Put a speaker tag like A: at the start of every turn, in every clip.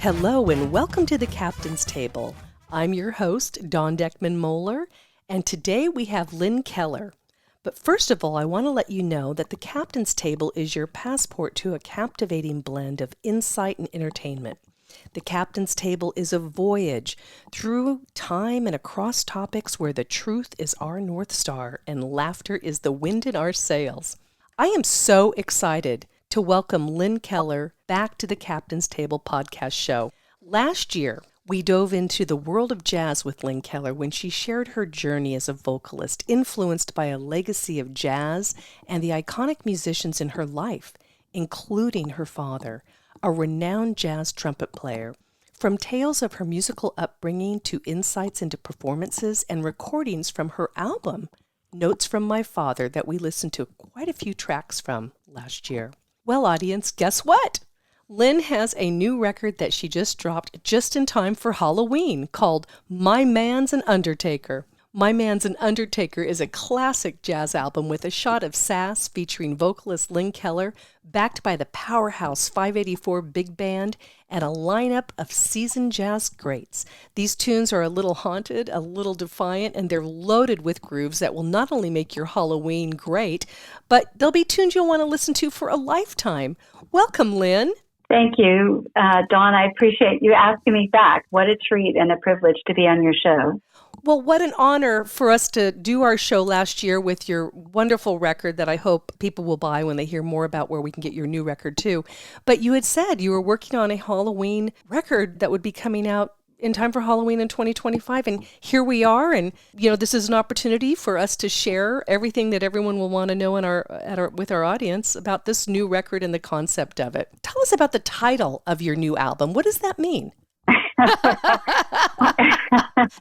A: Hello and welcome to the Captain's Table. I'm your host, Dawn Deckman-Moeller, and today we have Lynn Keller. But first of all, I want to let you know that the Captain's Table is your passport to a captivating blend of insight and entertainment. The Captain's Table is a voyage through time and across topics where the truth is our North Star and laughter is the wind in our sails. I am so excited to welcome Lynn Keller back to the Captain's Table podcast show. Last year, we dove into the world of jazz with Lynn Keller when she shared her journey as a vocalist, influenced by a legacy of jazz and the iconic musicians in her life, including her father, a renowned jazz trumpet player. From tales of her musical upbringing to insights into performances and recordings from her album, Notes from My Father, that we listened to quite a few tracks from last year. Well, audience, guess what? Lynn has a new record that she just dropped just in time for Halloween called My Man's an Undertaker. My Man's an Undertaker is a classic jazz album with a shot of sass featuring vocalist Lynn Keller, backed by the powerhouse 584 Big Band, and a lineup of seasoned jazz greats. These tunes are a little haunted, a little defiant, and they're loaded with grooves that will not only make your Halloween great, but they'll be tunes you'll want to listen to for a lifetime. Welcome, Lynn.
B: Thank you, Dawn. I appreciate you asking me back. What a treat and a privilege to be on your show.
A: Well, what an honor for us to do our show last year with your wonderful record that I hope people will buy when they hear more about where we can get your new record too. But you had said you were working on a Halloween record that would be coming out in time for Halloween in 2025. And here we are. And, this is an opportunity for us to share everything that everyone will want to know with our audience about this new record and the concept of it. Tell us about the title of your new album. What does that mean?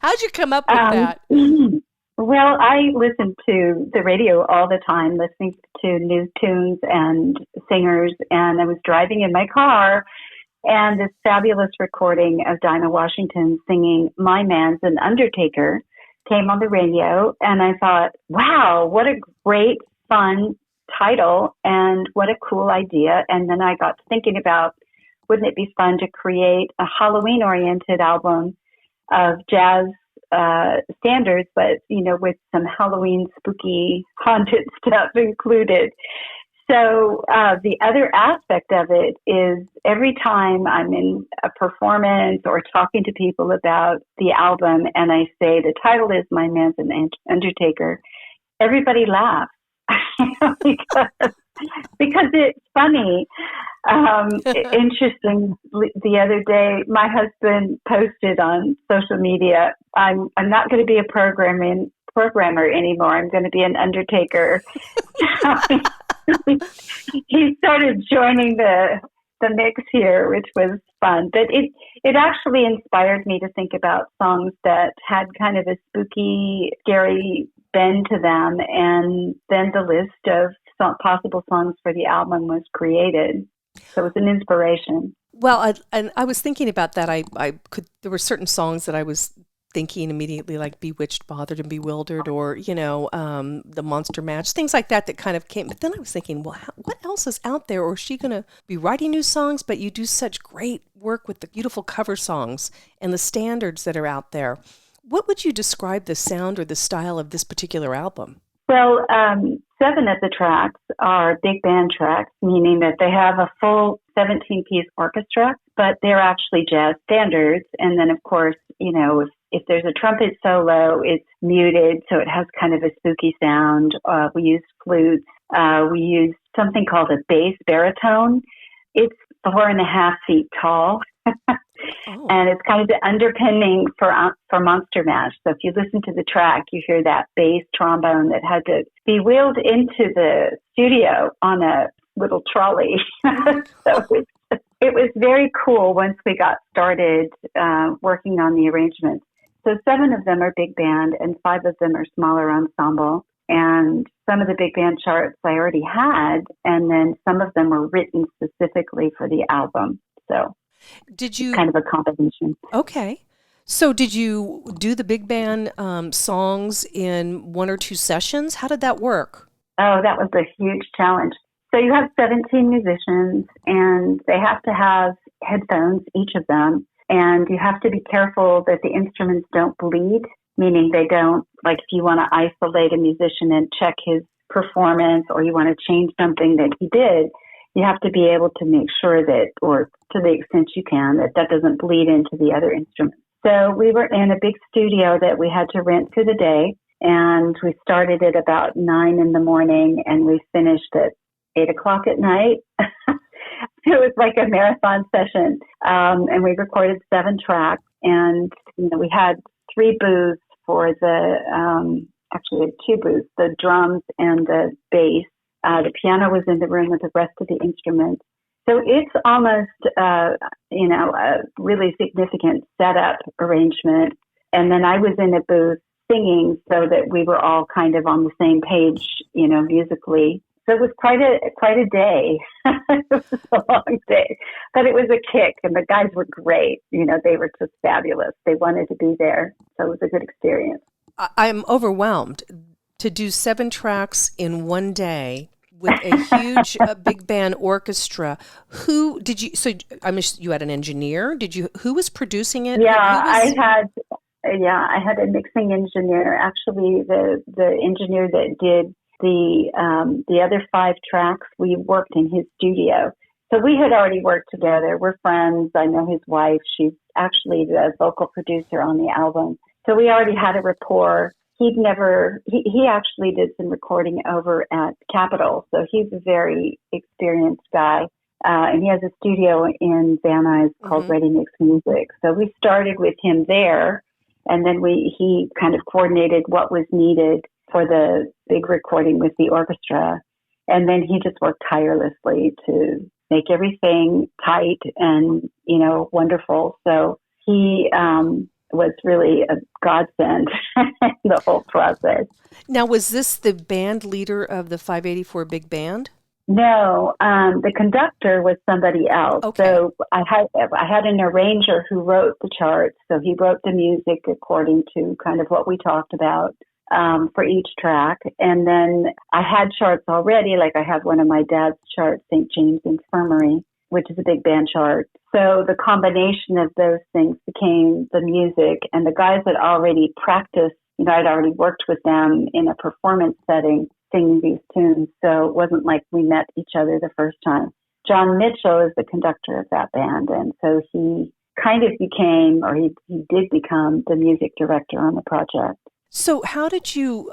A: How'd you come up with that?
B: Well, I listen to the radio all the time, listening to new tunes and singers, and I was driving in my car, and this fabulous recording of Dinah Washington singing My Man's an Undertaker came on the radio, and I thought, wow, what a great, fun title, and what a cool idea. And then I got thinking about, wouldn't it be fun to create a Halloween-oriented album of jazz standards, but, with some Halloween spooky haunted stuff included. So the other aspect of it is every time I'm in a performance or talking to people about the album and I say the title is My Man's an Undertaker, everybody laughs because it's funny. Interesting. The other day, my husband posted on social media, I'm not going to be a programmer anymore. I'm going to be an undertaker. He started joining the mix here, which was fun. But it actually inspired me to think about songs that had kind of a spooky, scary bend to them. And then the list of possible songs for the album was created. So it was an inspiration.
A: Well, I was thinking about that. There were certain songs that I was thinking immediately, like Bewitched, Bothered, and Bewildered, or, the Monster Mash, things like that kind of came. But then I was thinking, well, what else is out there? Or is she going to be writing new songs? But you do such great work with the beautiful cover songs and the standards that are out there. What would you describe the sound or the style of this particular album?
B: Well, 7 of the tracks are big band tracks, meaning that they have a full 17-piece orchestra, but they're actually jazz standards. And then, of course, if there's a trumpet solo, it's muted, so it has kind of a spooky sound. We used flutes. We used something called a bass baritone. It's 4.5 feet tall. And it's kind of the underpinning for Monster Mash. So if you listen to the track, you hear that bass trombone that had to be wheeled into the studio on a little trolley. So it was very cool once we got started working on the arrangements. So 7 of them are big band and 5 of them are smaller ensemble. And some of the big band charts I already had, and then some of them were written specifically for the album. So
A: did you
B: kind of a combination?
A: Okay. So did you do the big band songs in 1 or 2 sessions? How did that work?
B: Oh, that was a huge challenge. So you have 17 musicians, and they have to have headphones, each of them, and you have to be careful that the instruments don't bleed, meaning they don't, like if you want to isolate a musician and check his performance or you want to change something that he did, you have to be able to make sure that, or to the extent you can, that that doesn't bleed into the other instruments. So we were in a big studio that we had to rent for the day, and we started at about 9 in the morning and we finished at 8 o'clock at night. It was like a marathon session, and we recorded 7 tracks, and we had 3 booths for the, actually 2 booths, the drums and the bass. The piano was in the room with the rest of the instruments. So it's almost, a really significant setup arrangement. And then I was in a booth singing so that we were all kind of on the same page, musically. So it was quite a day. It was a long day, but it was a kick, and the guys were great. They were just fabulous. They wanted to be there, so it was a good experience.
A: I'm overwhelmed to do 7 tracks in one day with a huge big band orchestra. Who did you? So you had an engineer. Who was producing it?
B: Yeah, I had a mixing engineer. Actually, the engineer that did the other 5 tracks, we worked in his studio. So we had already worked together. We're friends. I know his wife. She's actually the vocal producer on the album. So we already had a rapport. He actually did some recording over at Capitol. So he's a very experienced guy. And he has a studio in Van Nuys called Ready Mix Music. So we started with him there. And then he kind of coordinated what was needed for the big recording with the orchestra. And then he just worked tirelessly to make everything tight and, wonderful. So he was really a godsend the whole process.
A: Now, was this the band leader of the 584 Big Band?
B: No, the conductor was somebody else.
A: Okay.
B: So I had an arranger who wrote the charts. So he wrote the music according to kind of what we talked about for each track. And then I had charts already, like I had one of my dad's charts, St. James Infirmary, which is a big band chart. So the combination of those things became the music, and the guys had already practiced, I'd already worked with them in a performance setting singing these tunes. So it wasn't like we met each other the first time. John Mitchell is the conductor of that band, and so he kind of became, or he did become, the music director on the project.
A: So how did you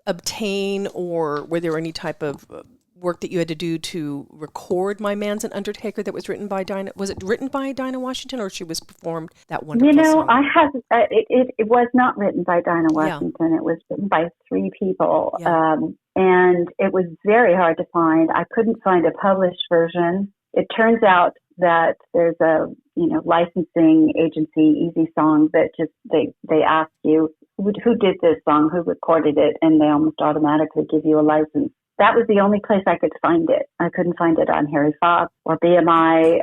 A: obtain, or were there any type of work that you had to do to record My Man's an Undertaker that was written by Dinah? Was it written by Dinah Washington, or she was performed that wonderful song?
B: It was not written by Dinah Washington. Yeah. It was written by 3 people. Yeah. And it was very hard to find. I couldn't find a published version. It turns out that there's a, licensing agency, Easy Song, that just, they ask you, who did this song, who recorded it, and they almost automatically give you a license. That was the only place I could find it. I couldn't find it on Harry Fox or BMI,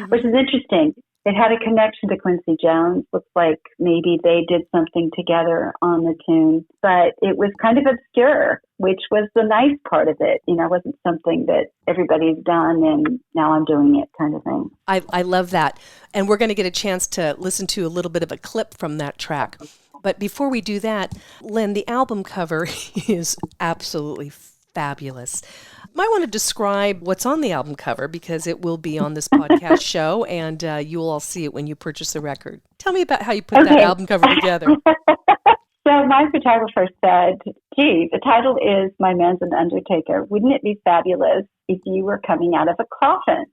B: which is interesting. It had a connection to Quincy Jones. Looks like maybe they did something together on the tune, but it was kind of obscure, which was the nice part of it. It wasn't something that everybody's done and now I'm doing it kind of thing.
A: I love that. And we're going to get a chance to listen to a little bit of a clip from that track. But before we do that, Lynn, the album cover is absolutely fabulous. Might want to describe what's on the album cover, because it will be on this podcast show, and you will all see it when you purchase the record. Tell me about how you put that album cover together.
B: So my photographer said, gee, the title is My Man's an Undertaker. Wouldn't it be fabulous if you were coming out of a coffin?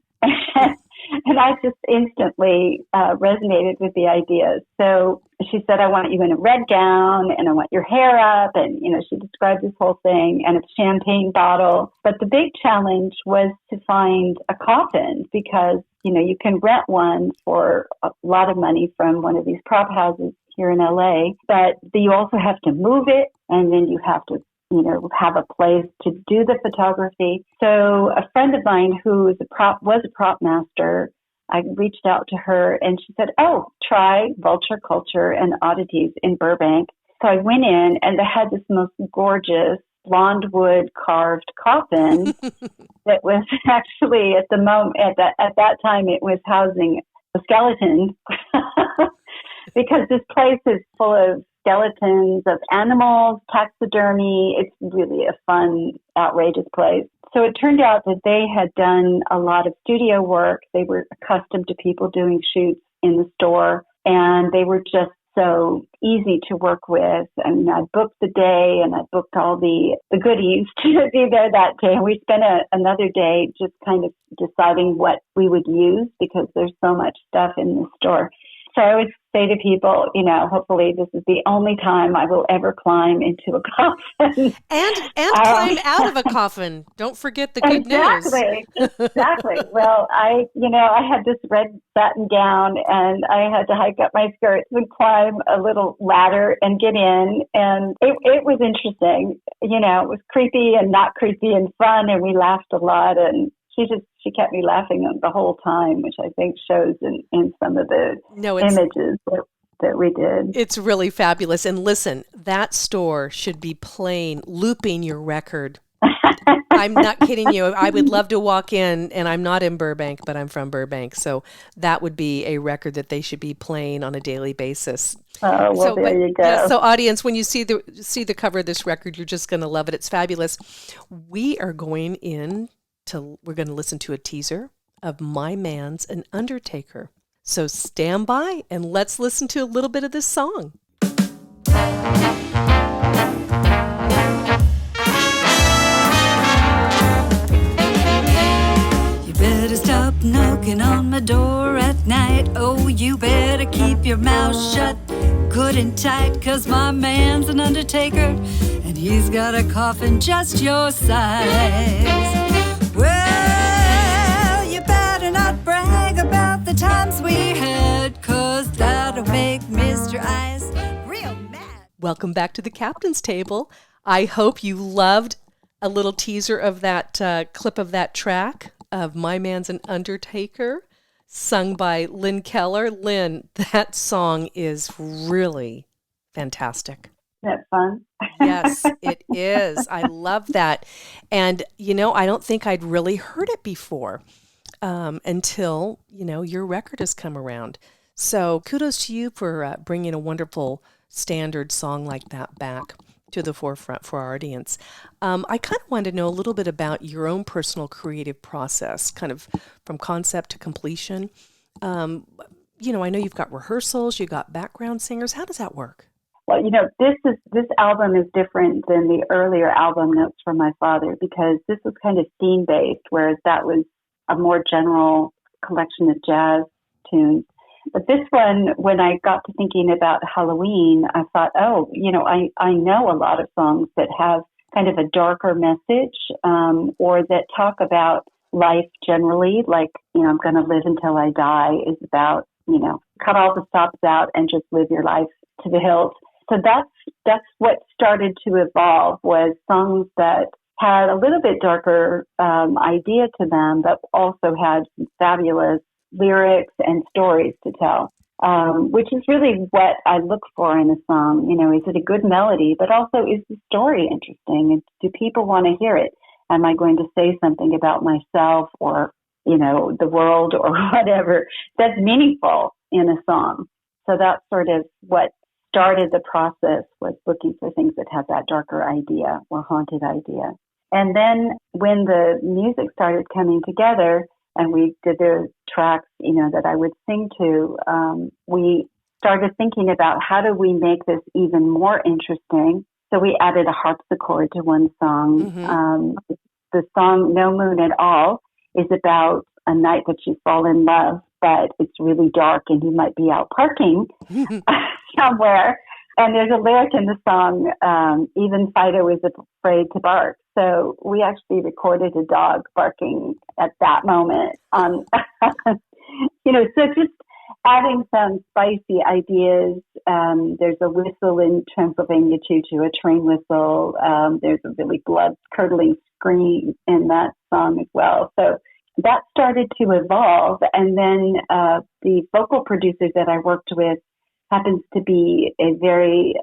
B: And I just instantly resonated with the idea. So she said, I want you in a red gown and I want your hair up. And, she described this whole thing and a champagne bottle. But the big challenge was to find a coffin because, you can rent one for a lot of money from one of these prop houses here in LA. But you also have to move it, and then you have to have a place to do the photography. So a friend of mine who was a prop master, I reached out to her and she said, try Vulture Culture and Oddities in Burbank. So I went in and they had this most gorgeous blonde wood carved coffin that was actually at the moment, at that time, it was housing a skeleton because this place is full of skeletons of animals, taxidermy. It's really a fun, outrageous place. So it turned out that they had done a lot of studio work. They were accustomed to people doing shoots in the store, and they were just so easy to work with. I mean, I booked the day, and I booked all the goodies to be there that day. And we spent another day just kind of deciding what we would use because there's so much stuff in the store. So I would say to people, hopefully this is the only time I will ever climb into a coffin.
A: And climb out of a coffin. Don't forget the good news.
B: Exactly. Well, I had this red satin gown, and I had to hike up my skirts and climb a little ladder and get in. And it was interesting. It was creepy and not creepy and fun, and we laughed a lot. And she kept me laughing the whole time, which I think shows in some of the images that we did.
A: It's really fabulous. And listen, that store should be looping your record. I'm not kidding you. I would love to walk in, and I'm not in Burbank, but I'm from Burbank. So that would be a record that they should be playing on a daily basis.
B: Oh, well, there you go.
A: Yeah, so audience, when you see the cover of this record, you're just going to love it. It's fabulous. We're going to listen to a teaser of My Man's an Undertaker. So stand by and let's listen to a little bit of this song.
C: You better stop knocking on my door at night. Oh, you better keep your mouth shut good and tight, 'cause my man's an undertaker and he's got a coffin just your size. Well, you better not brag about the times we had, 'cause that'll make Mr. Ice real mad.
A: Welcome back to the Captain's Table. I hope you loved a little teaser of that clip of that track of My Man's an Undertaker, sung by Lynn Keller. Lynn, that song is really fantastic.
B: Isn't that fun?
A: Yes, it is. I love that. And, I don't think I'd really heard it before until, your record has come around. So kudos to you for bringing a wonderful standard song like that back to the forefront for our audience. I kind of wanted to know a little bit about your own personal creative process, kind of from concept to completion. I know you've got rehearsals, you've got background singers. How does that work?
B: Well, this album is different than the earlier album Notes from My Father, because this was kind of scene-based, whereas that was a more general collection of jazz tunes. But this one, when I got to thinking about Halloween, I thought, I know a lot of songs that have kind of a darker message, or that talk about life generally, like, I'm going to live until I die is about, cut all the stops out and just live your life to the hilt. So that's what started to evolve, was songs that had a little bit darker idea to them, but also had fabulous lyrics and stories to tell, which is really what I look for in a song. Is it a good melody, but also is the story interesting? And do people want to hear it? Am I going to say something about myself or, the world or whatever that's meaningful in a song? So that's sort of what started the process, was looking for things that had that darker idea or haunted idea. And then when the music started coming together and we did the tracks, that I would sing to, we started thinking about how do we make this even more interesting. So we added a harpsichord to one song. Mm-hmm. The song No Moon at All is about a night that you fall in love, but it's really dark and you might be out parking somewhere. And there's a lyric in the song, even Fido is afraid to bark. So we actually recorded a dog barking at that moment. So just adding some spicy ideas. There's a whistle in Transylvania Choo Choo, a train whistle. There's a really blood-curdling scream in that song as well. So that started to evolve. And then the vocal producer that I worked with happens to be a very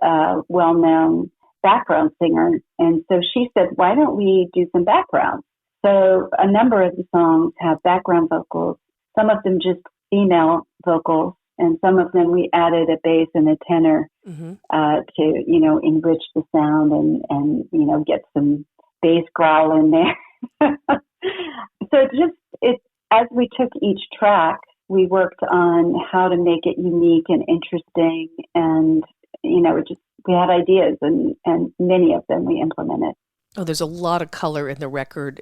B: well-known background singer. And so she said, why don't we do some backgrounds? So a number of the songs have background vocals, some of them just female vocals, and some of them we added a bass and a tenor to, enrich the sound and get some bass growl in there. So as we took each track, we worked on how to make it unique and interesting, and we had ideas, and many of them we implemented.
A: Oh, there's a lot of color in the record.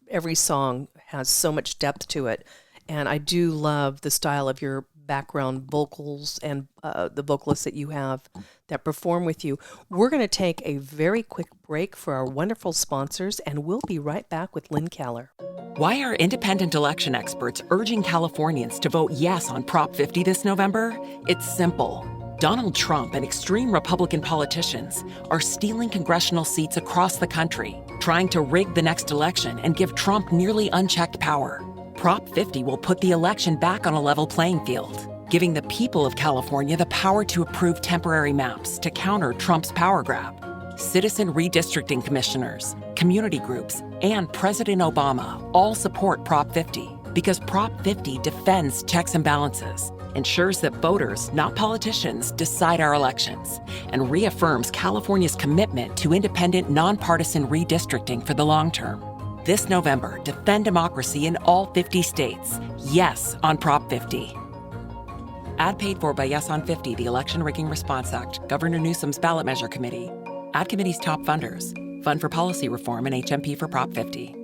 A: Every song has so much depth to it, and I do love the style of your background vocals and the vocalists that you have that perform with you. We're going to take a very quick break for our wonderful sponsors, and we'll be right back with Lynn Keller.
D: Why are independent election experts urging Californians to vote yes on Prop 50 this November? It's simple. Donald Trump and extreme Republican politicians are stealing congressional seats across the country, trying to rig the next election and give Trump nearly unchecked power. Prop 50 will put the election back on a level playing field, giving the people of California the power to approve temporary maps to counter Trump's power grab. Citizen redistricting commissioners, community groups, and President Obama all support Prop 50 because Prop 50 defends checks and balances, ensures that voters, not politicians, decide our elections, and reaffirms California's commitment to independent, nonpartisan redistricting for the long term. This November, defend democracy in all 50 states. Yes on Prop 50. Ad paid for by Yes on 50, the Election Rigging Response Act, Governor Newsom's Ballot Measure Committee. Ad committee's top funders, Fund for Policy Reform and HMP for Prop 50.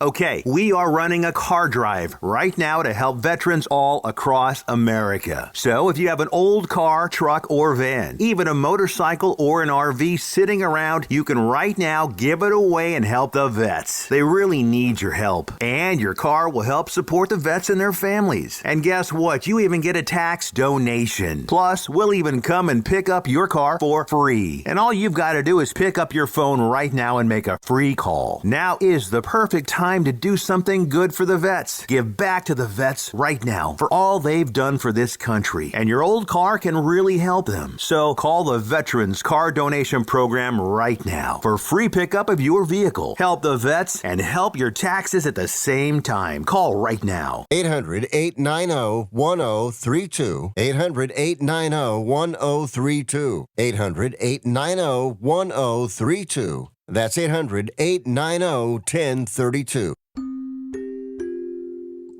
E: Okay, we are running a car drive right now to help veterans all across America. So if you have an old car, truck, or van, even a motorcycle or an RV sitting around, you can right now give it away and help the vets. They really need your help. And your car will help support the vets and their families. And guess what? You even get a tax donation. Plus, we'll even come and pick up your car for free. And all you've got to do is pick up your phone right now and make a free call. Now is the perfect time to do something good for the vets. Give back to the vets right now for all they've done for this country. And your old car can really help them. So call the Veterans Car Donation Program right now for free pickup of your vehicle. Help the vets and help your taxes at the same time. Call right now.
F: 800-890-1032. 800-890-1032. 800-890-1032. That's 800-890-1032.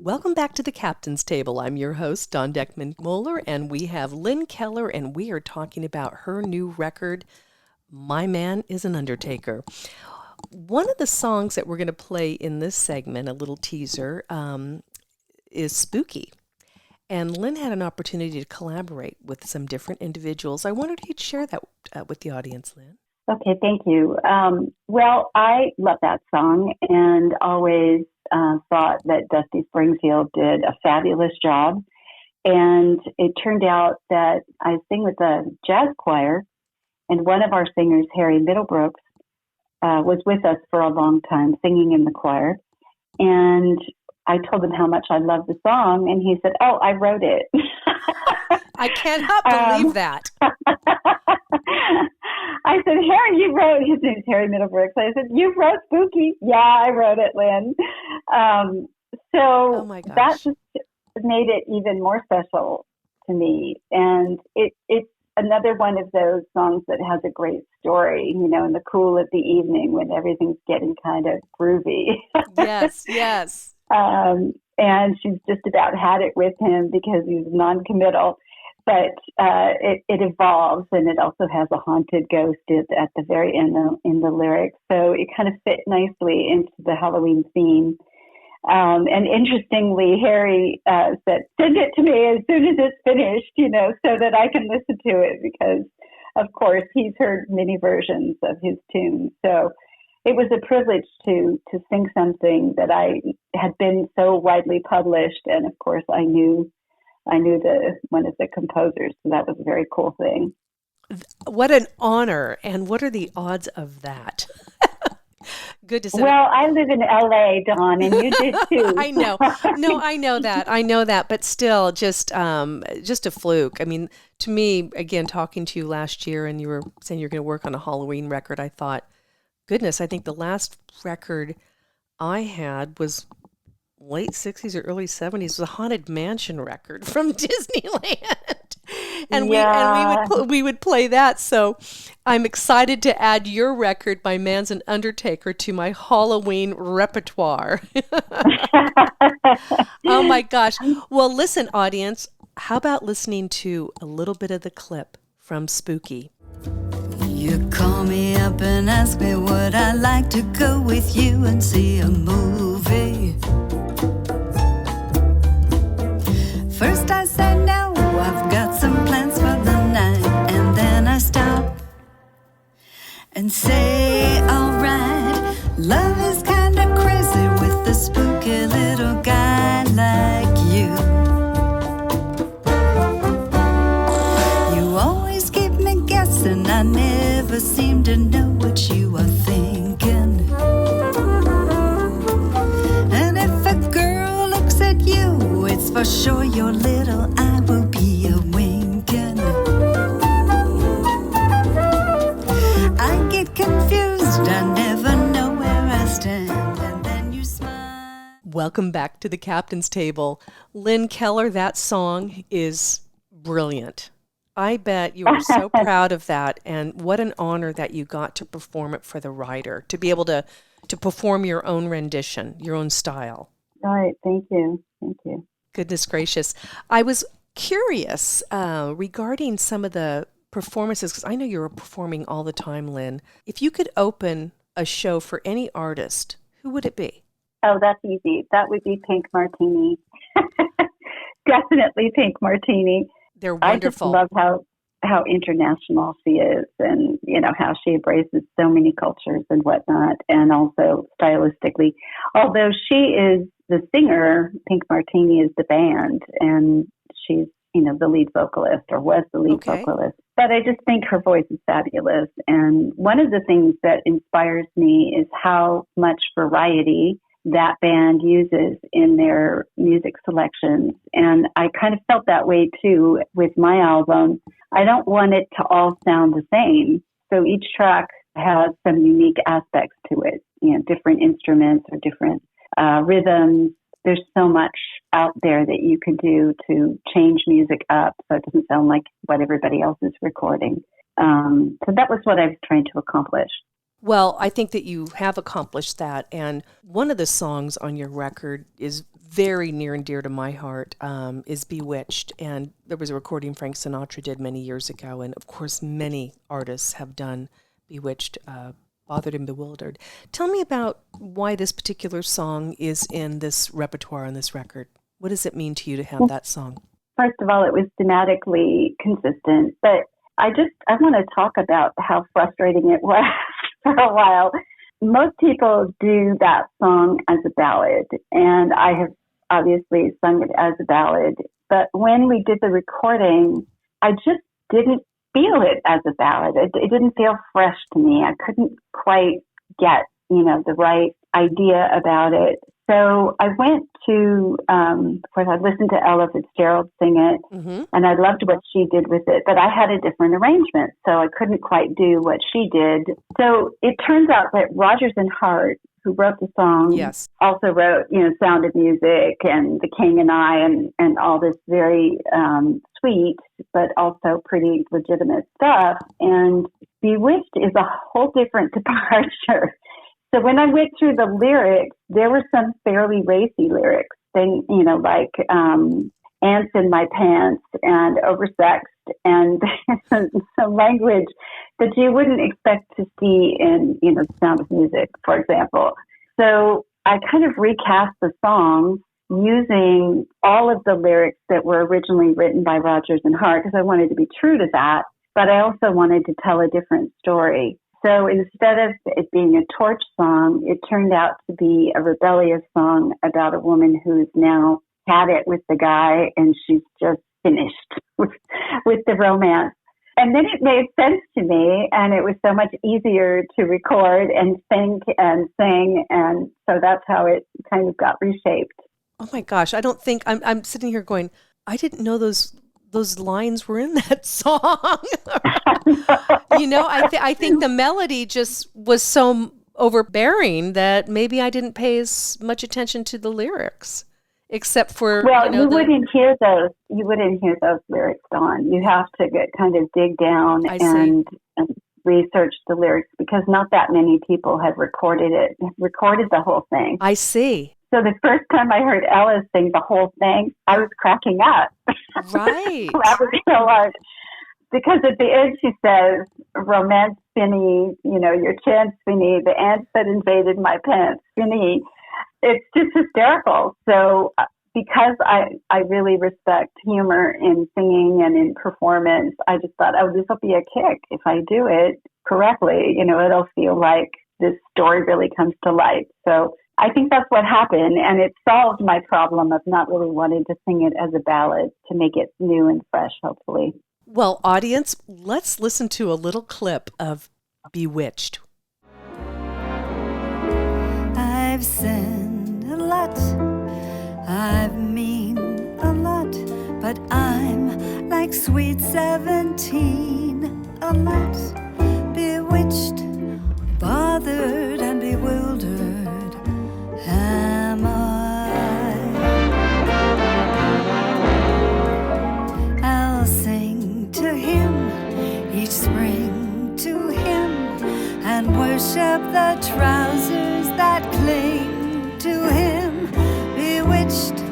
A: Welcome back to the Captain's Table. I'm your host, Dawn Deckman-Moeller, and we have Lynn Keller, and we are talking about her new record, My Man is an Undertaker. One of the songs that we're going to play in this segment, a little teaser, is Spooky. And Lynn had an opportunity to collaborate with some different individuals. I wondered if you'd share that with the audience, Lynn.
B: Okay, thank you. Well, I love that song and always thought that Dusty Springfield did a fabulous job. And it turned out that I sing with a jazz choir, and one of our singers, Harry Middlebrooks, was with us for a long time singing in the choir. And I told him how much I loved the song, and he said, "Oh, I wrote it."
A: I cannot believe that.
B: I said, "Harry, you wrote," his name's Harry Middlebrooks. I said, "You wrote Spooky?" "Yeah, I wrote it, Lynn."
A: Oh my gosh.
B: That just made it even more special to me. And it's another one of those songs that has a great story, in the cool of the evening when everything's getting kind of groovy.
A: Yes, yes.
B: And she's just about had it with him because he's non-committal. But it evolves, and it also has a haunted ghost at the very end in the lyrics. So it kind of fit nicely into the Halloween theme. And interestingly, Harry said, "Send it to me as soon as it's finished, so that I can listen to it," because, of course, he's heard many versions of his tunes. So it was a privilege to sing something that I had been so widely published. And, of course, I knew one of the composers, so that was a very cool thing.
A: What an honor, and what are the odds of that? Good to see.
B: Well, I live in LA, Dawn, and you did too.
A: I know. No, I know that, but still, just a fluke. I mean, to me, again, talking to you last year, and you were saying you're going to work on a Halloween record, I thought, goodness, I think the last record I had was late 60s or early 70s, was a Haunted Mansion record from Disneyland. And we would play that. So I'm excited to add your record by Man's an Undertaker to my Halloween repertoire. Oh my gosh. Well, listen, audience, how about listening to a little bit of the clip from Spooky?
C: You call me up and ask me would I like to go with you and see a movie. First I said no, I've got some plans for the night. And then I stop and say alright. Love is kinda crazy with a spooky little guy like you. You always keep me guessing, I never seem to know what you are thinking. And if a girl looks at you, it's for sure your little eye will be a winking. I get confused, I never know where I stand, and then you smile.
A: Welcome back to the Captain's Table. Lynn Keller, that song is brilliant. I bet you were so proud of that, and what an honor that you got to perform it for the writer, to be able to perform your own rendition, your own style.
B: Right. Thank you. Thank you.
A: Goodness gracious. I was curious regarding some of the performances, because I know you're performing all the time, Lynn. If you could open a show for any artist, who would it be?
B: Oh, that's easy. That would be Pink Martini. Definitely Pink Martini.
A: They're wonderful.
B: I just love how international she is, and how she embraces so many cultures and whatnot, and also stylistically. Although she is the singer, Pink Martini is the band, and she's the lead vocalist, or was the lead vocalist. But I just think her voice is fabulous, and one of the things that inspires me is how much variety that band uses in their music selections. And I kind of felt that way too with my album. I don't want it to all sound the same. So each track has some unique aspects to it, different instruments or different rhythms. There's so much out there that you can do to change music up so it doesn't sound like what everybody else is recording. So that was what I was trying to accomplish.
A: Well, I think that you have accomplished that, and one of the songs on your record is very near and dear to my heart, is Bewitched, and there was a recording Frank Sinatra did many years ago, and of course many artists have done Bewitched, Bothered and Bewildered. Tell me about why this particular song is in this repertoire on this record. What does it mean to you to have that song?
B: First of all, it was thematically consistent, but I want to talk about how frustrating it was for a while. Most people do that song as a ballad, and I have obviously sung it as a ballad. But when we did the recording, I just didn't feel it as a ballad. It didn't feel fresh to me. I couldn't quite get, the right idea about it. So I went to, of course, I listened to Ella Fitzgerald sing it, and I loved what she did with it, but I had a different arrangement, so I couldn't quite do what she did. So it turns out that Rodgers and Hart, who wrote the song,
A: yes,
B: also wrote, Sound of Music and The King and I and all this very sweet, but also pretty legitimate stuff. And Bewitched is a whole different departure. So when I went through the lyrics, there were some fairly racy lyrics, like ants in my pants and oversexed, and some language that you wouldn't expect to see in, Sound of Music, for example. So I kind of recast the song using all of the lyrics that were originally written by Rodgers and Hart, because I wanted to be true to that, but I also wanted to tell a different story. So instead of it being a torch song, it turned out to be a rebellious song about a woman who's now had it with the guy and she's just finished with the romance. And then it made sense to me, and it was so much easier to record and think and sing, and so that's how it kind of got reshaped.
A: Oh my gosh, I don't think, I'm sitting here going, I didn't know those lines were in that song. I think the melody just was so overbearing that maybe I didn't pay as much attention to the lyrics, except for,
B: Well, you wouldn't hear those. You wouldn't hear those lyrics, Dawn. You have to dig down and research the lyrics, because not that many people have recorded the whole thing.
A: I see.
B: So the first time I heard Ella sing the whole thing, I was cracking up.
A: Right.
B: That was so hard. Because at the end she says, romance Finny, your chance Finny, the ants that invaded my pants, Finny. It's just hysterical. So because I really respect humor in singing and in performance, I just thought, this will be a kick. If I do it correctly, it'll feel like this story really comes to life. So I think that's what happened, and it solved my problem of not really wanting to sing it as a ballad, to make it new and fresh, hopefully.
A: Well, audience, let's listen to a little clip of Bewitched.
C: I've sinned a lot, I've mean a lot, but I'm like sweet 17, a lot bewitched, bothered and bewildered am I. I'll sing to him each spring, to him, and worship the trousers that cling to him. Bewitched,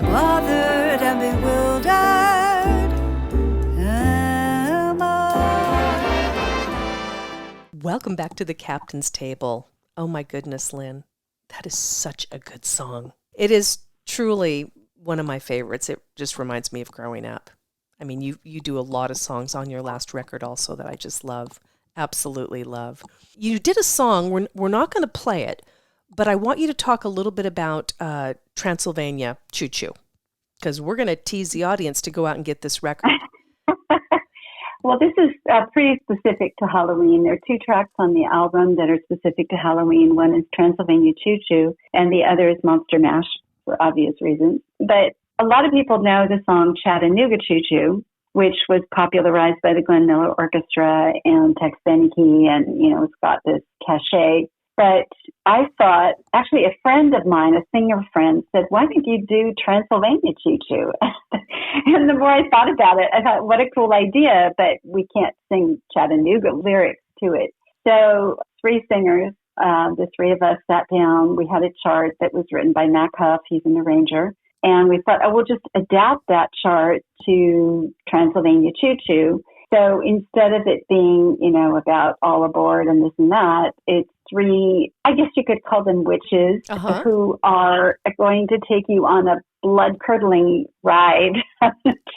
C: bothered and bewildered am I.
A: Welcome back to the Captain's Table. Oh my goodness, Lynn. That is such a good song. It is truly one of my favorites. It just reminds me of growing up. I mean, you do a lot of songs on your last record also that I just love, absolutely love. You did a song, we're not going to play it, but I want you to talk a little bit about Transylvania Choo Choo, because we're going to tease the audience to go out and get this record.
B: Well, this is pretty specific to Halloween. There are 2 tracks on the album that are specific to Halloween. One is Transylvania Choo Choo, and the other is Monster Mash, for obvious reasons. But a lot of people know the song Chattanooga Choo Choo, which was popularized by the Glenn Miller Orchestra and Tex Beneke, and, it's got this cachet. But I thought, actually, a friend of mine, a singer friend, said, why don't you do Transylvania Choo Choo? And the more I thought about it, I thought, what a cool idea, but we can't sing Chattanooga lyrics to it. So 3 singers, the 3 of us sat down. We had a chart that was written by Mac Huff. He's an arranger. And we thought, we'll just adapt that chart to Transylvania Choo Choo. So instead of it being, about all aboard and this and that, it's 3, I guess you could call them witches, who are going to take you on a blood-curdling ride on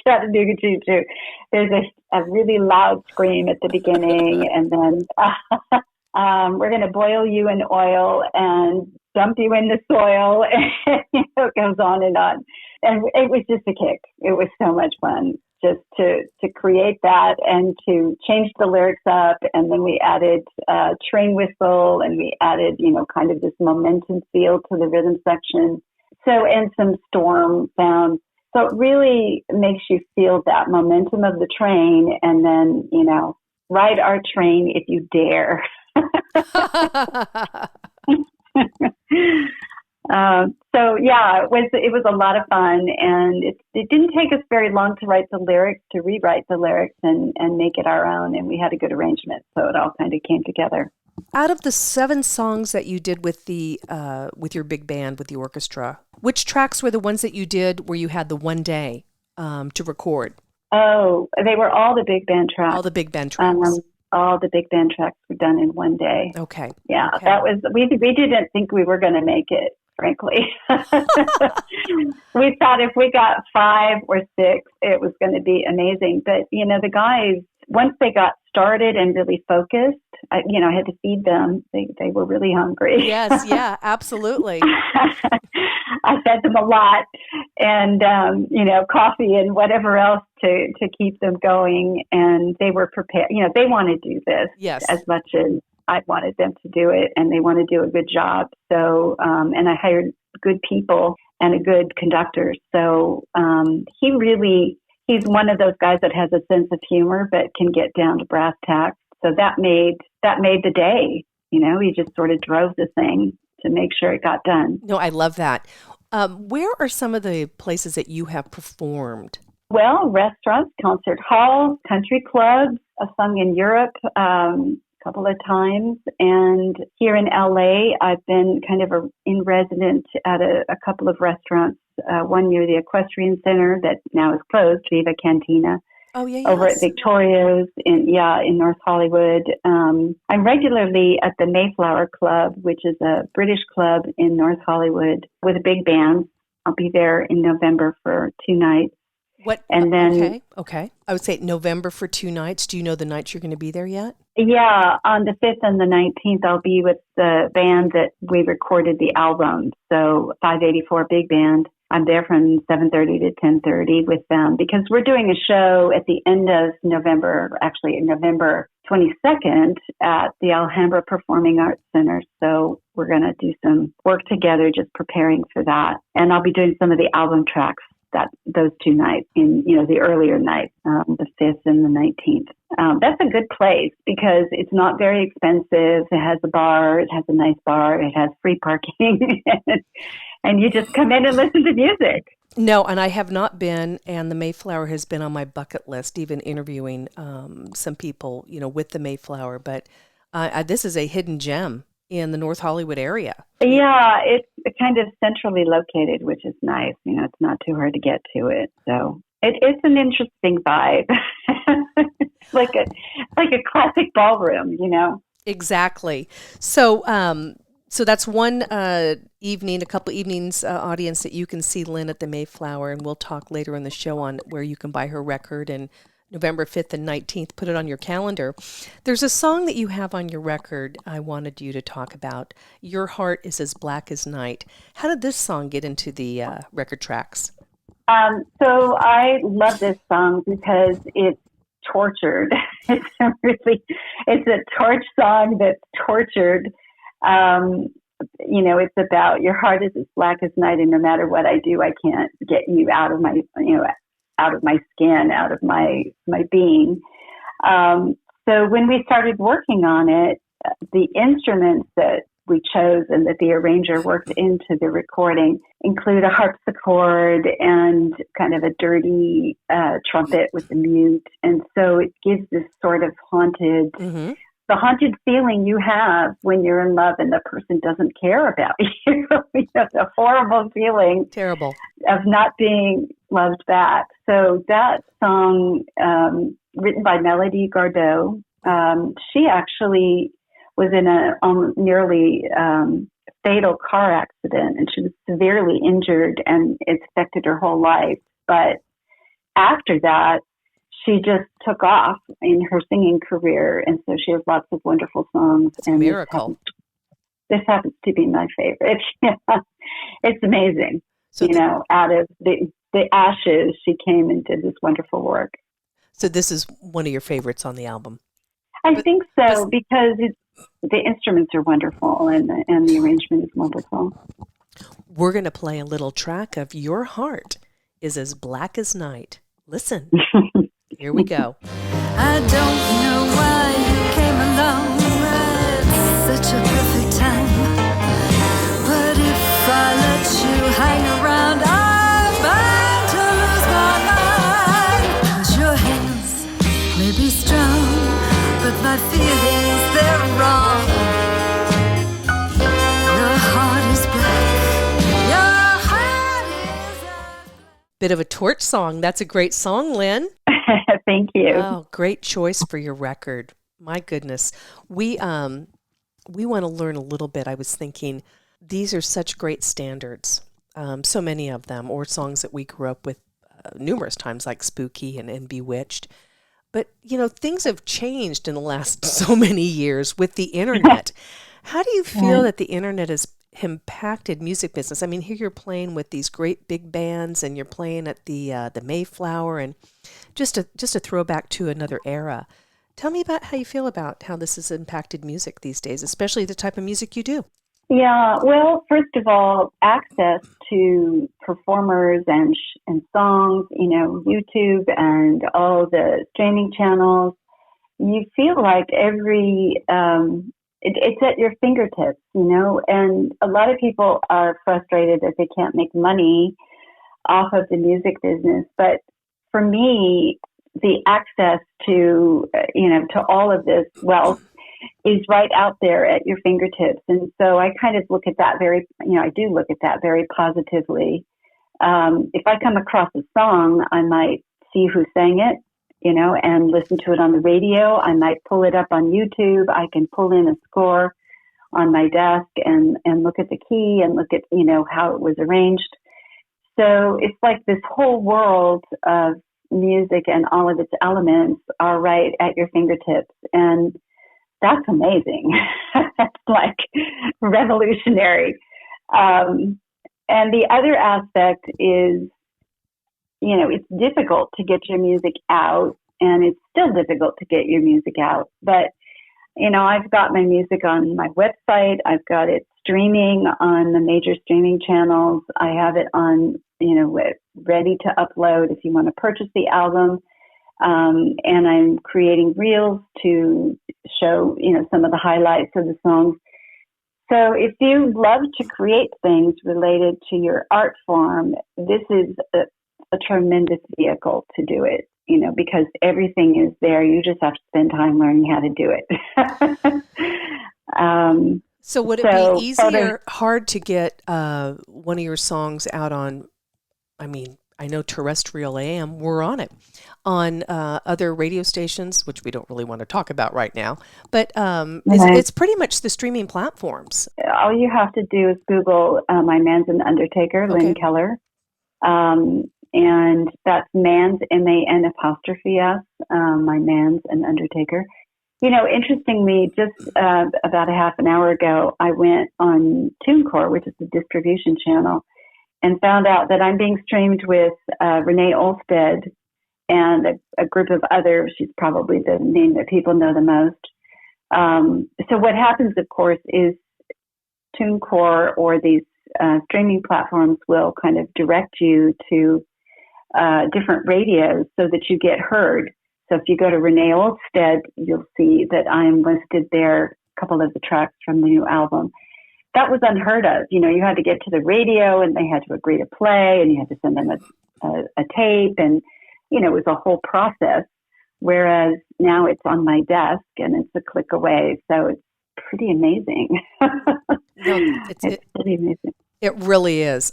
B: Chattanooga Choo Choo. There's a really loud scream at the beginning, and then we're going to boil you in oil and dump you in the soil, and it goes on. And it was just a kick. It was so much fun just to create that and to change the lyrics up. And then we added train whistle, and we added, kind of this momentum feel to the rhythm section. So, and some storm sounds. So it really makes you feel that momentum of the train, and then, ride our train if you dare. So yeah, it was a lot of fun, and it didn't take us very long to rewrite the lyrics and make it our own, and we had a good arrangement, so it all kind of came together.
A: Out of the 7 songs that you did with your big band, with the orchestra, which tracks were the ones that you did where you had the one day to record?
B: Oh, they were all the big band tracks.
A: All the big band tracks.
B: All the big band tracks were done in one day.
A: Okay.
B: Yeah,
A: okay.
B: That was, we didn't think we were going to make it, frankly. We thought if we got 5 or 6, it was going to be amazing. But, the guys, once they got started and really focused, I had to feed them. They were really hungry.
A: Yes, yeah, absolutely.
B: I fed them a lot, and coffee and whatever else to keep them going. And they were prepared. They want to do this as much as I wanted them to do it, and they want to do a good job. So, and I hired good people and a good conductor. So he's one of those guys that has a sense of humor, but can get down to brass tacks. So that made the day. He just sort of drove the thing to make sure it got done.
A: No, I love that. Where are some of the places that you have performed?
B: Well, restaurants, concert halls, country clubs. I've sung in Europe a couple of times. And here in LA, I've been kind of in residence at a couple of restaurants. One near the Equestrian Center that now is closed, Viva Cantina.
A: Oh, yeah,
B: Over
A: yes.
B: at Victoria's in North Hollywood. I'm regularly at the Mayflower Club, which is a British club in North Hollywood with a big band. I'll be there in November for 2 nights.
A: What?
B: And then,
A: okay. I would say November for 2 nights. Do you know the nights you're going to be there yet?
B: Yeah, on the 5th and the 19th, I'll be with the band that we recorded the album. So 584 Big Band. I'm there from 7:30 to 10:30 with them because we're doing a show at the end of November, actually November 22nd at the Alhambra Performing Arts Center. So we're going to do some work together just preparing for that. And I'll be doing some of the album tracks those 2 nights in, the earlier nights, the 5th and the 19th. That's a good place because it's not very expensive. It has a bar. It has a nice bar. It has free parking. And you just come in and listen to music.
A: No, and I have not been, and the Mayflower has been on my bucket list, even interviewing some people, with the Mayflower. But this is a hidden gem in the North Hollywood area.
B: Yeah, it's kind of centrally located, which is nice. It's not too hard to get to it. So it's an interesting vibe. It's like a classic ballroom,
A: Exactly. So that's one evening, a couple evenings, audience that you can see Lynn at the Mayflower, and we'll talk later in the show on where you can buy her record, and November 5th and 19th, put it on your calendar. There's a song that you have on your record I wanted you to talk about. Your Heart is as Black as Night. How did this song get into the record tracks?
B: So I love this song because it's tortured. It's a torch song that's tortured. It's about your heart is as black as night, and no matter what I do, I can't get you out of my, out of my skin, out of my being. So when we started working on it, the instruments that we chose and that the arranger worked into the recording include a harpsichord and kind of a dirty trumpet with a mute. And so it gives this sort of haunted, the haunted feeling you have when you're in love and the person doesn't care about you. The horrible feeling.
A: Terrible.
B: Of not being loved back. So that song, written by Melody Gardot, she actually was in a nearly fatal car accident, and she was severely injured, and it affected her whole life. But after that, she just took off in her singing career, and so she has lots of wonderful songs.
A: It's a miracle.
B: This happens to be my favorite. It's amazing. So out of the ashes, she came and did this wonderful work.
A: So this is one of your favorites on the album?
B: I think so, because the instruments are wonderful and the arrangement is wonderful.
A: We're going to play a little track of Your Heart is as Black as Night. Listen. Here we go.
C: I don't know why you came along at such a perfect time, but if I let you hang around, I'm bound to lose my mind. 'Cause your hands may be strong, but my feelings, they're wrong. Your heart is black. Your heart is black.
A: Bit of a torch song. That's a great song, Lynn.
B: Thank you.
A: Oh, great choice for your record. My goodness. We want to learn a little bit. I was thinking these are such great standards. So many of them, or songs that we grew up with numerous times, like Spooky and Bewitched. But, things have changed in the last so many years with the internet. How do you feel that the internet has impacted music business? I mean, here you're playing with these great big bands, and you're playing at the Mayflower, and just a throwback to another era. Tell me about how you feel about how this has impacted music these days, especially the type of music you do.
B: Yeah, well, first of all, access to performers and songs, YouTube and all the streaming channels. You feel like every it's at your fingertips, and a lot of people are frustrated that they can't make money off of the music business. But for me, the access to, to all of this wealth is right out there at your fingertips. And so I kind of look at that I do look at that very positively. If I come across a song, I might see who sang it, and listen to it on the radio. I might pull it up on YouTube. I can pull in a score on my desk and look at the key and look at, how it was arranged. So it's like this whole world of music and all of its elements are right at your fingertips. And that's amazing. That's like revolutionary. And the other aspect is, it's difficult to get your music out, and it's still difficult to get your music out. But, I've got my music on my website. I've got it streaming on the major streaming channels. I have it on, ready to upload if you want to purchase the album. And I'm creating reels to show, some of the highlights of the songs. So if you love to create things related to your art form, this is a tremendous vehicle to do it, because everything is there. You just have to spend time learning how to do it.
A: So would it be easy or hard to get one of your songs out on, I know terrestrial AM, we're on it, on other radio stations, which we don't really want to talk about right now, but it's pretty much the streaming platforms.
B: All you have to do is Google My Man's an Undertaker, Lynn Keller. And that's Man's, MAN''S, My Man's an Undertaker. Interestingly, just about a half an hour ago, I went on TuneCore, which is the distribution channel, and found out that I'm being streamed with Renee Olstead and a group of others. She's probably the name that people know the most. So what happens, of course, is TuneCore or these streaming platforms will kind of direct you to different radios so that you get heard. So if you go to Renee Olstead, you'll see that I'm listed there, a couple of the tracks from the new album. That was unheard of. You had to get to the radio and they had to agree to play and you had to send them a tape and, it was a whole process. Whereas now it's on my desk and it's a click away. So it's pretty amazing. It's pretty amazing.
A: It really is.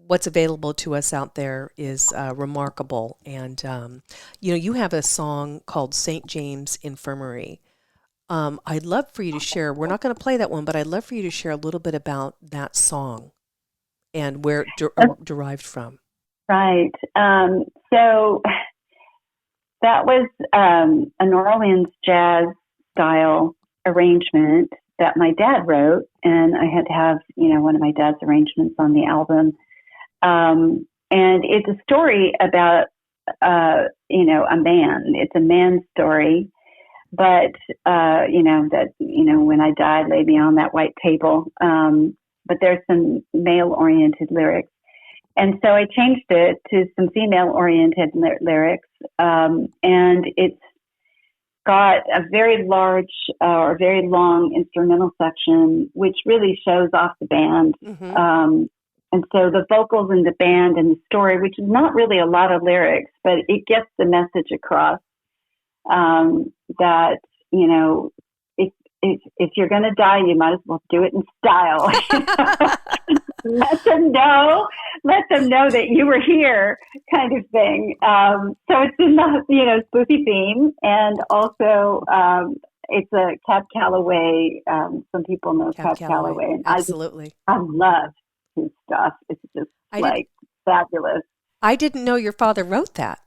A: What's available to us out there is remarkable. And, you have a song called St. James Infirmary. I'd love for you to share, we're not going to play that one, but I'd love for you to share a little bit about that song and where it derived from.
B: Right. So that was a New Orleans jazz style arrangement that my dad wrote, and I had to have, one of my dad's arrangements on the album. And it's a story about, a man. It's a man's story, but, when I died, lay me on that white table. But there's some male-oriented lyrics. And so I changed it to some female-oriented lyrics. And it's got a very large or very long instrumental section, which really shows off the band. Mm-hmm. And so the vocals and the band and the story, which is not really a lot of lyrics, but it gets the message across that, if you're going to die, you might as well do it in style. Let them know that you were here, kind of thing. So it's in the spoofy theme, and also it's a Cab Calloway. Some people know Cab Calloway, and
A: absolutely,
B: I love his stuff. It's just fabulous.
A: I didn't know your father wrote that.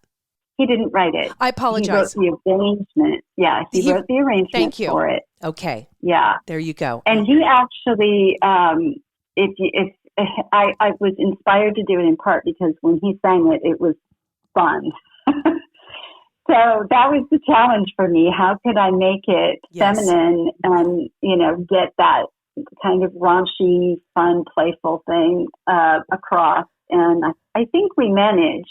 B: He didn't write it.
A: I apologize.
B: He wrote the arrangement. Yeah, he wrote the arrangement for it.
A: Okay.
B: Yeah.
A: There you go.
B: And he actually, I was inspired to do it in part because when he sang it, it was fun. So that was the challenge for me. How could I make it feminine and, get that kind of raunchy, fun, playful thing across? And I think we managed.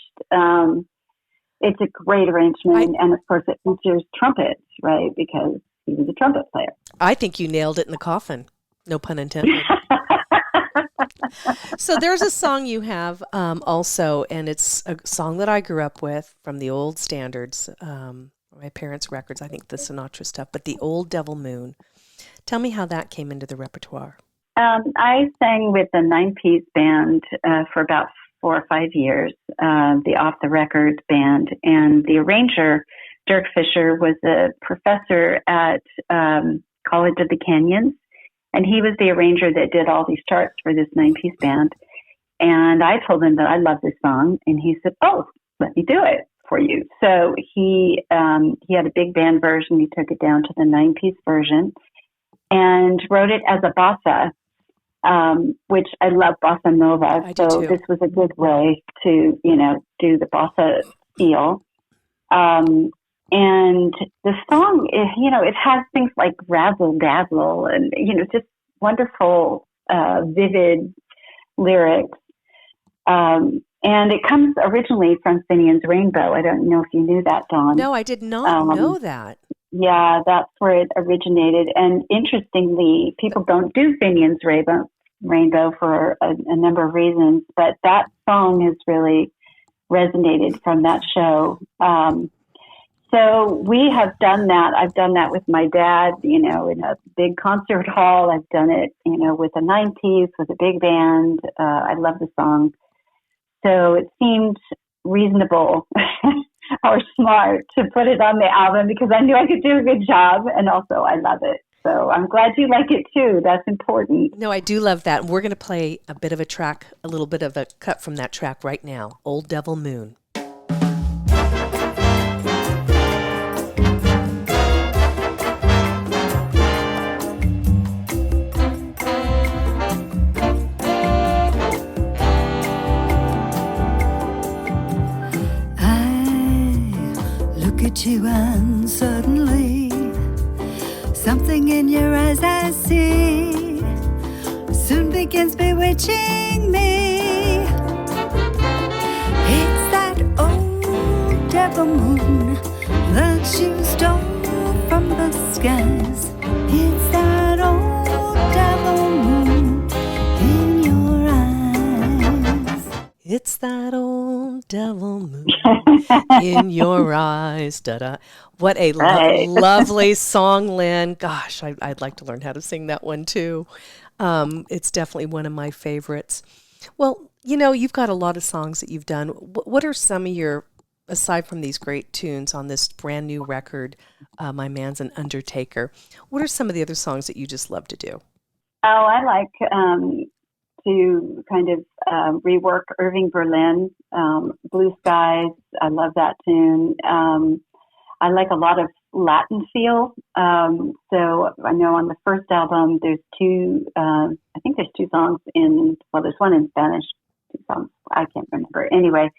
B: It's a great arrangement, and of course it features trumpets, right? Because he was a trumpet player.
A: I think you nailed it in the coffin. No pun intended. So there's a song you have also, and it's a song that I grew up with from the old standards, my parents' records, I think the Sinatra stuff, but the Old Devil Moon. Tell me how that came into the repertoire.
B: I sang with a 9-piece band for about 4 or 5 years, the Off the Record band, and the arranger, Dirk Fisher, was a professor at College of the Canyons, and he was the arranger that did all these charts for this 9-piece band. And I told him that I love this song, and he said, "Oh, let me do it for you." So he had a big band version. He took it down to the 9-piece version and wrote it as a bossa, which I love bossa nova. So this was a good way to, do the bossa feel. And the song, it has things like razzle dazzle and, just wonderful, vivid lyrics. And it comes originally from Finian's Rainbow. I don't know if you knew that, Dawn.
A: No, I did not know that.
B: Yeah, that's where it originated. And interestingly, people don't do Finian's Rainbow for a number of reasons, but that song has really resonated from that show. So we have done that. I've done that with my dad, in a big concert hall. I've done it, with a 9-piece, with a big band. I love the song. So it seemed reasonable or smart to put it on the album because I knew I could do a good job. And also I love it. So I'm glad you like it too. That's important.
A: No, I do love that. We're going to play a bit of a track, a little bit of a cut from that track right now. Old Devil Moon.
C: You and suddenly something in your eyes I see soon begins bewitching me. It's that old devil moon that you stole from the skies. It's that old devil moon in your eyes.
A: It's that old devil moon in your eyes. Da-da. What a lovely song, Lynn. Gosh, I'd like to learn how to sing that one too. It's definitely one of my favorites. Well, you've got a lot of songs that you've done. What are some of your, aside from these great tunes on this brand new record, My Man's an Undertaker, what are some of the other songs that you just love to do?
B: Oh, I like to kind of rework Irving Berlin, Blue Skies. I love that tune. I like a lot of Latin feel. So I know on the first album, there's I think there's 2 songs there's one in Spanish, 2 songs, I can't remember. Anyway,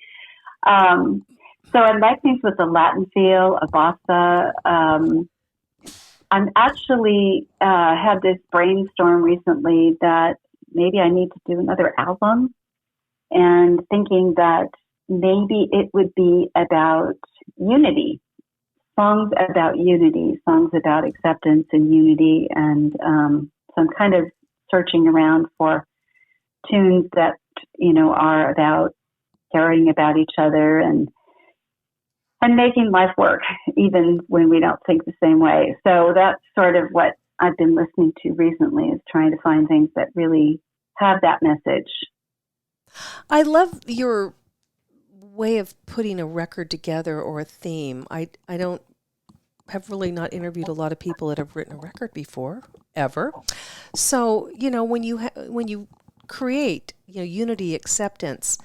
B: so I like things with the Latin feel, a bossa. I'm actually had this brainstorm recently that maybe I need to do another album, and thinking that maybe it would be about unity, songs about unity, songs about acceptance and unity. And so I'm kind of searching around for tunes that, are about caring about each other and making life work, even when we don't think the same way. So that's sort of what I've been listening to recently, is trying to find things that really have that message.
A: I love your way of putting a record together or a theme. I have really not interviewed a lot of people that have written a record before, ever. So, when you create, unity, acceptance,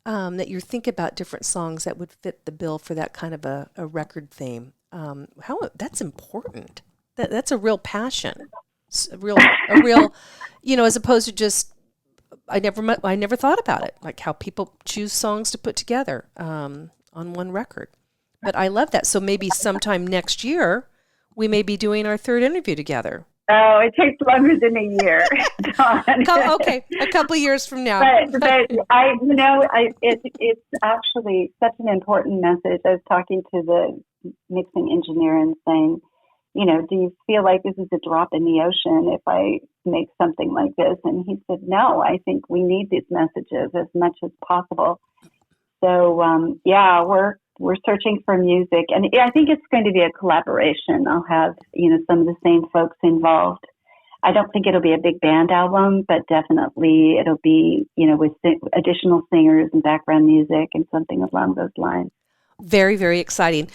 A: that you think about different songs that would fit the bill for that kind of a record theme. That's important. That's a real passion. A real, as opposed to just, I never thought about it, like how people choose songs to put together on one record. But I love that. So maybe sometime next year, we may be doing our 3rd interview together.
B: Oh, it takes longer than a year.
A: Okay, a couple of years from now.
B: But it's actually such an important message. I was talking to the mixing engineer and saying, do you feel like this is a drop in the ocean if I make something like this? And he said, no, I think we need these messages as much as possible. So, we're searching for music, and I think it's going to be a collaboration. I'll have, some of the same folks involved. I don't think it'll be a big band album, but definitely it'll be, with additional singers and background music and something along those lines.
A: Very, very exciting.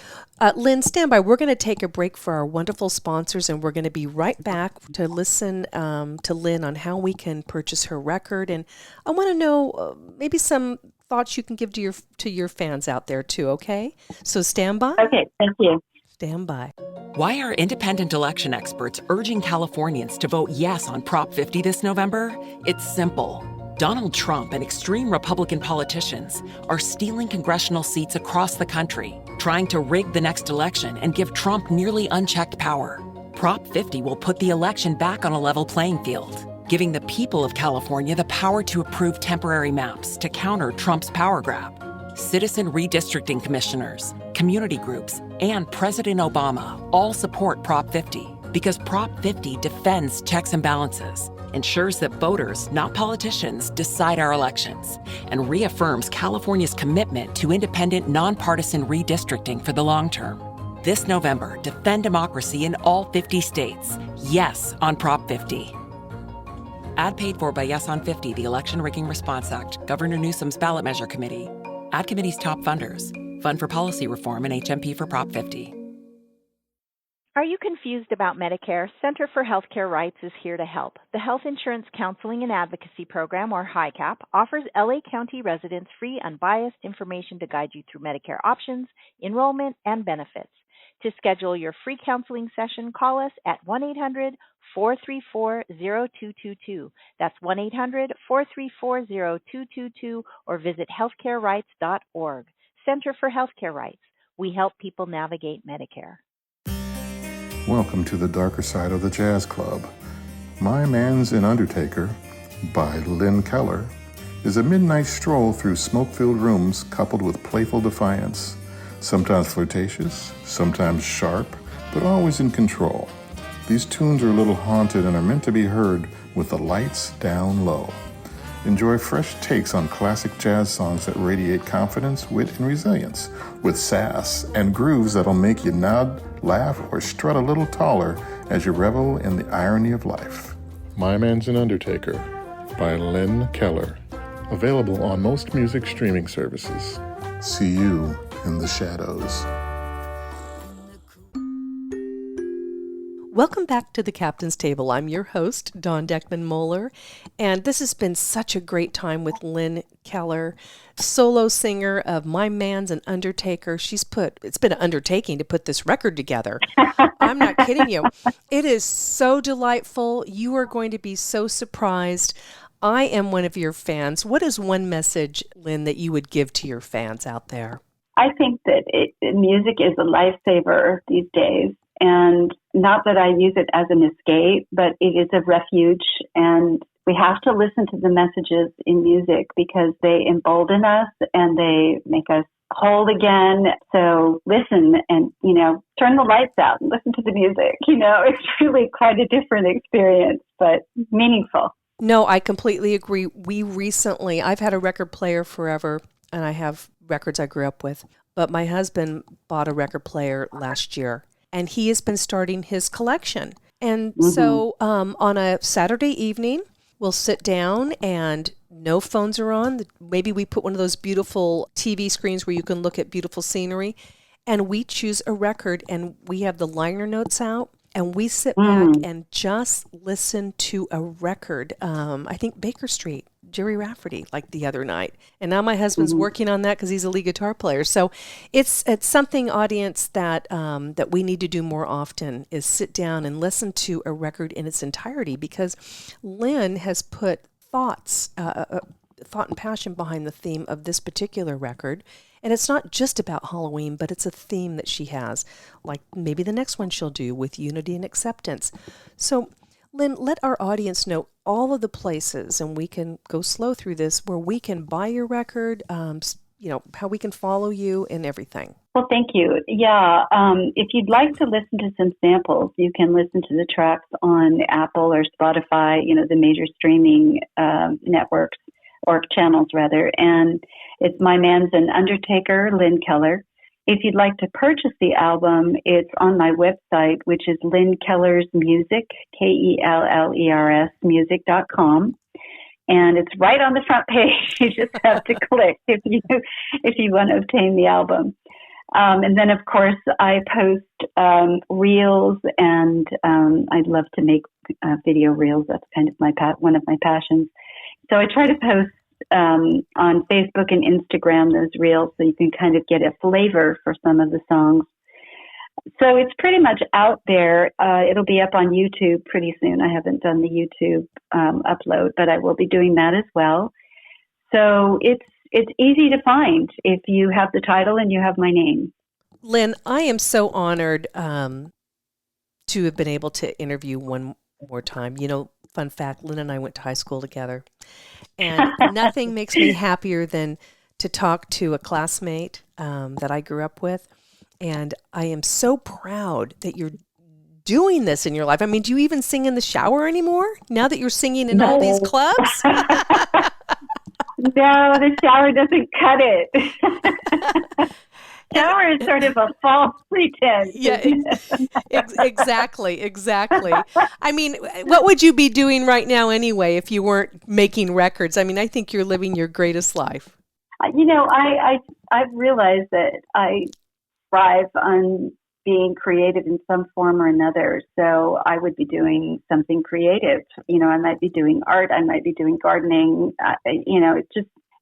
A: Lynn, stand by. We're going to take a break for our wonderful sponsors, and we're going to be right back to listen to Lynn on how we can purchase her record. And I want to know maybe some thoughts you can give to your fans out there too, okay? So stand by.
B: Okay, thank you.
A: Stand by.
D: Why are independent election experts urging Californians to vote yes on Prop 50 this November? It's simple. Donald Trump and extreme Republican politicians are stealing congressional seats across the country, trying to rig the next election and give Trump nearly unchecked power. Prop 50 will put the election back on a level playing field, giving the people of California the power to approve temporary maps to counter Trump's power grab. Citizen redistricting commissioners, community groups, and President Obama all support Prop 50 because Prop 50 defends checks and balances, ensures that voters, not politicians, decide our elections, and reaffirms California's commitment to independent, nonpartisan redistricting for the long term. This November, defend democracy in all 50 states. Yes on Prop 50. Ad paid for by Yes on 50, the Election Rigging Response Act, Governor Newsom's ballot measure committee. Ad committee's top funders. Fund for Policy Reform and HMP for Prop 50.
G: Are you confused about Medicare? Center for Healthcare Rights is here to help. The Health Insurance Counseling and Advocacy Program, or HICAP, offers LA County residents free, unbiased information to guide you through Medicare options, enrollment, and benefits. To schedule your free counseling session, call us at 1-800-434-0222. That's 1-800-434-0222, or visit healthcarerights.org. Center for Healthcare Rights. We help people navigate Medicare.
H: Welcome to the darker side of the jazz club. My Man's an Undertaker, by Lynn Keller, is a midnight stroll through smoke-filled rooms coupled with playful defiance, sometimes flirtatious, sometimes sharp, but always in control. These tunes are a little haunted and are meant to be heard with the lights down low. Enjoy fresh takes on classic jazz songs that radiate confidence, wit, and resilience, with sass and grooves that'll make you nod, laugh, or strut a little taller as you revel in the irony of life. My Man's an Undertaker, by Lynn Keller. Available on most music streaming services. See you in the shadows.
A: Welcome back to the Captain's Table. I'm your host, Dawn Deckman-Moeller, and this has been such a great time with Lynn Keller, solo singer of My Man's an Undertaker. It's been an undertaking to put this record together. I'm not kidding you. It is so delightful. You are going to be so surprised. I am one of your fans. What is one message, Lynn, that you would give to your fans out there?
B: I think that music is a lifesaver these days. And not that I use it as an escape, but it is a refuge. And we have to listen to the messages in music because they embolden us and they make us whole again. So listen and, turn the lights out and listen to the music. It's really quite a different experience, but meaningful.
A: No, I completely agree. I've had a record player forever, and I have records I grew up with. But my husband bought a record player last year, and he has been starting his collection. And so on a Saturday evening, we'll sit down and no phones are on. Maybe we put one of those beautiful TV screens where you can look at beautiful scenery, and we choose a record, and we have the liner notes out, and we sit back and just listen to a record. I think Baker Street, Jerry Rafferty, like the other night. And now my husband's working on that because he's a lead guitar player. So it's something, audience, that we need to do more often, is sit down and listen to a record in its entirety, because Lynn has put thought and passion behind the theme of this particular record. And it's not just about Halloween, but it's a theme that she has, like maybe the next one she'll do with unity and acceptance. So, Lynn, let our audience know all of the places, and we can go slow through this, where we can buy your record, how we can follow you and everything.
B: Well, thank you. Yeah, if you'd like to listen to some samples, you can listen to the tracks on Apple or Spotify, the major streaming networks or channels, rather. And it's My Man's an Undertaker, Lynn Keller. If you'd like to purchase the album, it's on my website, which is Lynn Keller's Music, KELLERS music.com. And it's right on the front page. You just have to click if you want to obtain the album. And then, of course, I post reels, and I'd love to make video reels. That's kind of one of my passions. So I try to post on Facebook and Instagram those reels, so you can kind of get a flavor for some of the songs. So it's pretty much out there. It'll be up on YouTube pretty soon. I haven't done the YouTube upload, but I will be doing that as well. So it's easy to find if you have the title and you have my name.
A: Lynn, I am so honored to have been able to interview one more time. Fun fact, Lynn and I went to high school together. And nothing makes me happier than to talk to a classmate that I grew up with. And I am so proud that you're doing this in your life. I mean, do you even sing in the shower anymore now that you're singing in all these clubs?
B: No, the shower doesn't cut it. Shower is sort of a false pretense.
A: Yeah, exactly. I mean, what would you be doing right now anyway if you weren't making records? I mean, I think you're living your greatest life.
B: I've realized that I thrive on being creative in some form or another. So I would be doing something creative. I might be doing art. I might be doing gardening.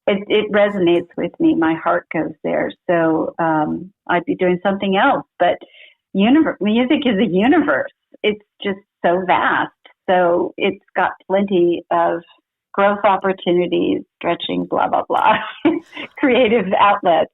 B: It resonates with me. My heart goes there. So I'd be doing something else. But music is a universe. It's just so vast. So it's got plenty of growth opportunities, stretching, blah, blah, blah, creative outlets.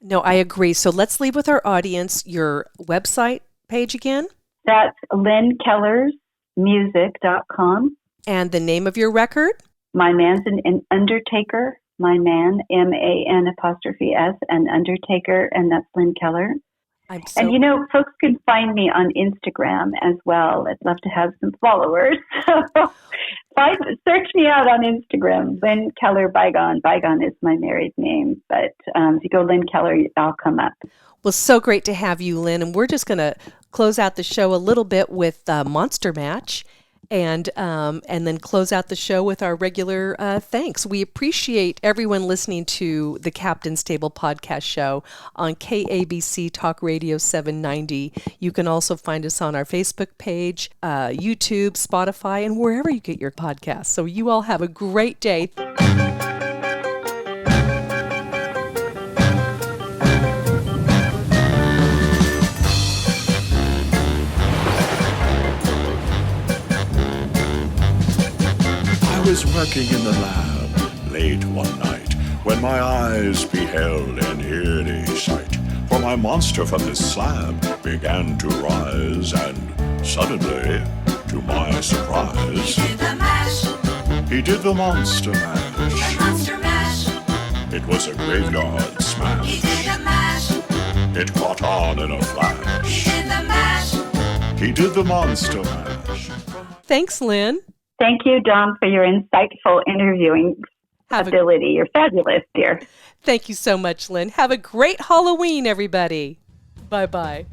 A: No, I agree. So let's leave with our audience your website page again.
B: That's lynnkellersmusic.com.
A: And the name of your record?
B: My Man's an Undertaker. My Man, MAN''S, and Undertaker, and that's Lynn Keller. And folks can find me on Instagram as well. I'd love to have some followers. So search me out on Instagram, Lynn Keller Bygone. Bygone is my married name, but if you go Lynn Keller, I'll come up.
A: Well, so great to have you, Lynn. And we're just going to close out the show a little bit with Monster Match. And then close out the show with our regular thanks. We appreciate everyone listening to the Captain's Table podcast show on KABC Talk Radio 790. You can also find us on our Facebook page, YouTube, Spotify, and wherever you get your podcasts. So you all have a great day.
I: I was working in the lab late one night when my eyes beheld an eerie sight. For my monster from his slab began to rise, and suddenly, to my surprise,
C: He did the mash.
I: He did the monster
C: The
I: mash.
C: monster mash.
I: It was a graveyard
C: He
I: smash.
C: did the mash.
I: It caught on in a
C: He
I: flash.
C: did the mash.
I: He did the monster mash.
A: Thanks, Lynn.
B: Thank you, Dawn, for your insightful interviewing ability. You're fabulous, dear.
A: Thank you so much, Lynn. Have a great Halloween, everybody. Bye-bye.